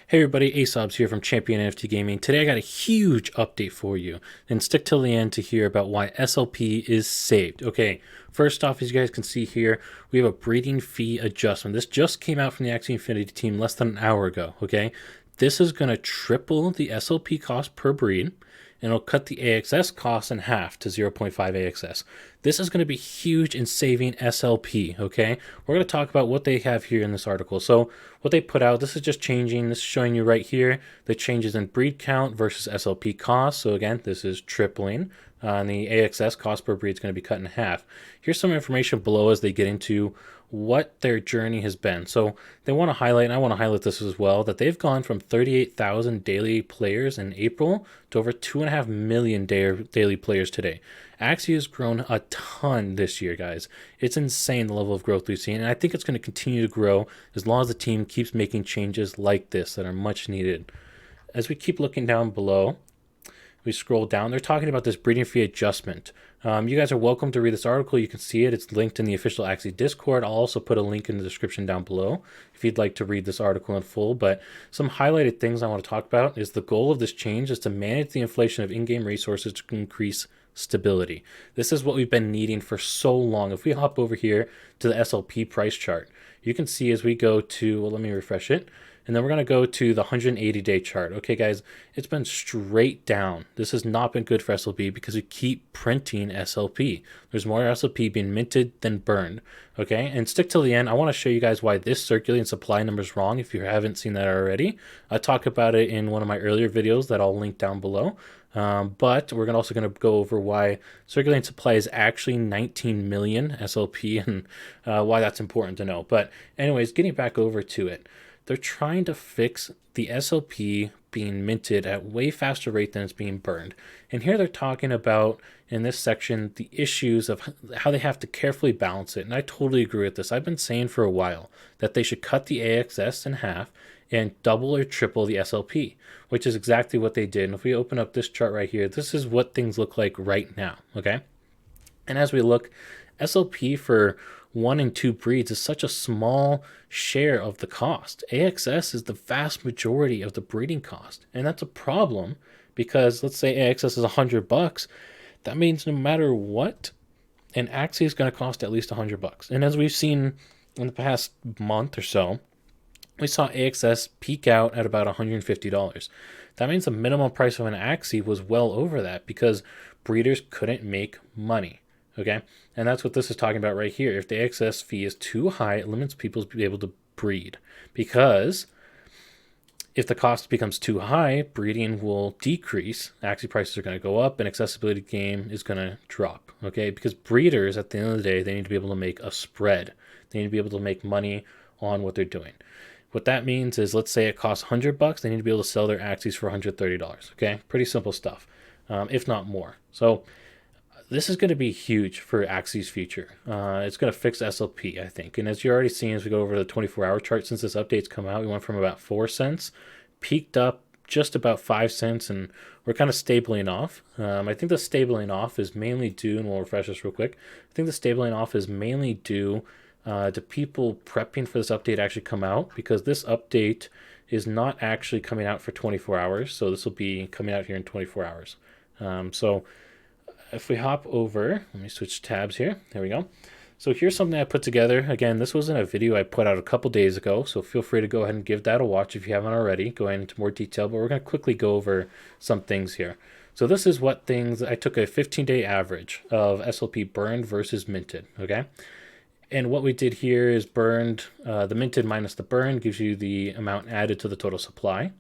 Hey everybody, Asobs here from Champion NFT Gaming. Today I got a huge update for you, and stick till the end to hear about why SLP is saved. Okay, first off, as you guys can see here, we have a breeding fee adjustment. This just came out from the Axie Infinity team less than an hour ago, okay? This is going to triple the SLP cost per breed, and it'll cut the AXS cost in half to 0.5 AXS. This is going to be huge in saving SLP, okay? We're going to talk about what they have here in this article. So what they put out, this is just changing, this is showing you right here, the changes in breed count versus SLP cost. So again, this is tripling, and the AXS cost per breed is going to be cut in half. Here's some information below as they get into what their journey has been. So they want to highlight, and I want to highlight this as well, that they've gone from 38,000 daily players in April to over 2.5 million daily players today. Axie has grown a ton this year, guys. It's insane the level of growth we've seen, and I think it's going to continue to grow as long as the team keeps making changes like this that are much needed. As we keep looking down below, we scroll down, they're talking about this breeding fee adjustment. You guys are welcome to read this article. You can see it. It's linked in the official Axie Discord. I'll also put a link in the description down below if you'd like to read this article in full. But some highlighted things I want to talk about is the goal of this change is to manage the inflation of in-game resources to increase stability. This is what we've been needing for so long. If we hop over here to the SLP price chart, you can see as we go to, well, let me refresh it. And then we're going to go to the 180-day chart. Okay, guys, it's been straight down. This has not been good for SLP because we keep printing SLP. There's more SLP being minted than burned. Okay, and stick till the end. I want to show you guys why this circulating supply number is wrong if you haven't seen that already. I talk about it in one of my earlier videos that I'll link down below. But we're also going to go over why circulating supply is actually 19 million SLP and why that's important to know. But anyways, getting back over to it. They're trying to fix the SLP being minted at way faster rate than it's being burned. And here they're talking about, in this section, the issues of how they have to carefully balance it. And I totally agree with this. I've been saying for a while that they should cut the AXS in half and double or triple the SLP, which is exactly what they did. And if we open up this chart right here, this is what things look like right now, okay? And as we look, SLP for 1 and 2 breeds is such a small share of the cost. AXS is the vast majority of the breeding cost, and that's a problem because let's say AXS is $100. That means no matter what, an Axie is going to cost at least $100. And as we've seen in the past month or so, we saw AXS peak out at about $150. That means the minimum price of an Axie was well over that because breeders couldn't make money. Okay, and that's what this is talking about right here. If the excess fee is too high, it limits people to be able to breed, because if the cost becomes too high, breeding will decrease, Axie prices are going to go up, and accessibility game is going to drop. Okay, because breeders, at the end of the day, they need to be able to make a spread. They need to be able to make money on what they're doing. What that means is, let's say it costs $100, they need to be able to sell their Axies for $130. Okay, pretty simple stuff, if not more. So this is going to be huge for Axie's future. It's going to fix SLP, I think. And as you're already seeing, as we go over the 24-hour chart, since this update's come out, we went from about 4 cents, peaked up just about 5 cents, and we're kind of stabling off. I think the stabling off is mainly due, and we'll refresh this real quick. I think the stabling off is mainly due to people prepping for this update to actually come out, because this update is not actually coming out for 24 hours. So this will be coming out here in 24 hours. So if we hop over, let me switch tabs here. There we go. So here's something I put together. Again, this was in a video I put out a couple days ago, so feel free to go ahead and give that a watch if you haven't already. Go into more detail, but we're going to quickly go over some things here. So this is what things, I took a 15-day average of SLP burned versus minted, okay? And what we did here is burned, the minted minus the burned gives you the amount added to the total supply.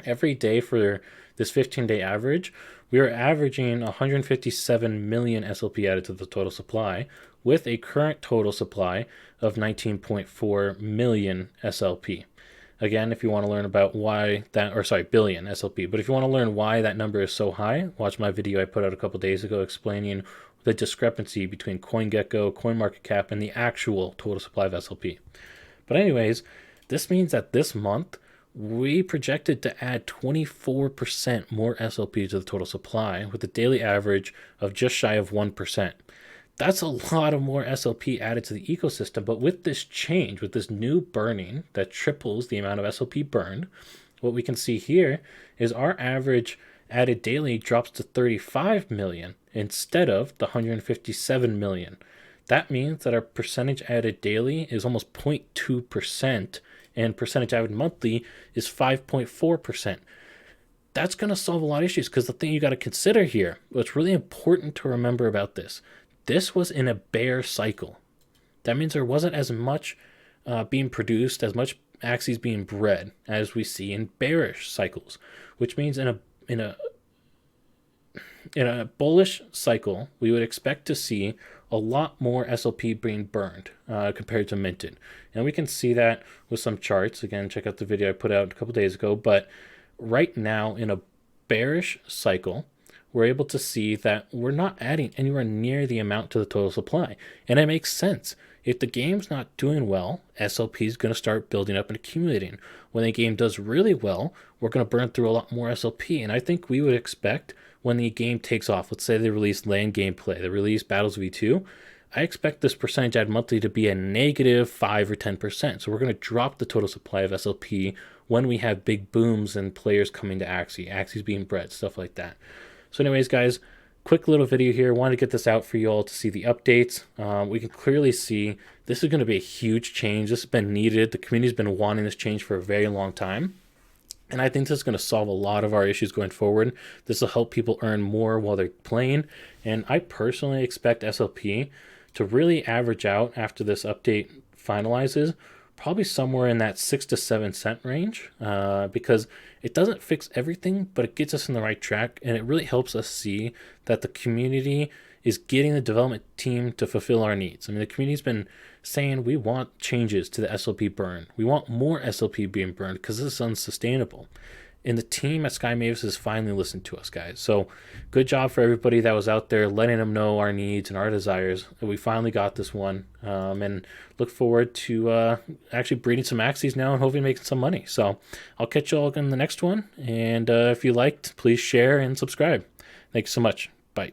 Every day for this 15-day average, we are averaging 157 million SLP added to the total supply, with a current total supply of 19.4 million SLP. Again, if you want to learn about why that, or sorry, billion SLP, but if you want to learn why that number is so high, watch my video I put out a couple days ago explaining the discrepancy between CoinGecko, CoinMarketCap, and the actual total supply of SLP. But anyways, this means that this month, we projected to add 24% more SLP to the total supply with a daily average of just shy of 1%. That's a lot of more SLP added to the ecosystem. But with this change, with this new burning that triples the amount of SLP burned, what we can see here is our average added daily drops to 35 million instead of the 157 million. That means that our percentage added daily is almost 0.2%, and percentage added monthly is 5.4%. That's going to solve a lot of issues, because the thing you got to consider here, what's really important to remember about this was in a bear cycle. That means there wasn't as much being produced, as much axies being bred as we see in bearish cycles, which means in a bullish cycle, we would expect to see a lot more SLP being burned compared to minted. And we can see that with some charts. Again, check out the video I put out a couple days ago. But right now, in a bearish cycle, we're able to see that we're not adding anywhere near the amount to the total supply. And it makes sense. If the game's not doing well, SLP is going to start building up and accumulating. When the game does really well, we're going to burn through a lot more SLP. And I think we would expect when the game takes off, let's say they release land gameplay, they release Battles V2, I expect this percentage add monthly to be a negative 5 or 10%. So we're going to drop the total supply of SLP when we have big booms and players coming to Axie, Axies being bred, stuff like that. So anyways, guys, quick little video here. Wanted to get this out for you all to see the updates. We can clearly see this is going to be a huge change. This has been needed. The community's been wanting this change for a very long time. And I think this is going to solve a lot of our issues going forward. This will help people earn more while they're playing. And I personally expect SLP to really average out after this update finalizes, probably somewhere in that 6 to 7 cent range, because it doesn't fix everything, but it gets us in the right track, and it really helps us see that the community is getting the development team to fulfill our needs. I mean, the community's been saying we want changes to the SLP burn. We want more SLP being burned because this is unsustainable. And the team at Sky Mavis has finally listened to us, guys. So good job for everybody that was out there letting them know our needs and our desires. We finally got this one, and look forward to actually breeding some Axies now and hopefully making some money. So I'll catch you all in the next one. And if you liked, please share and subscribe. Thanks so much. Bye.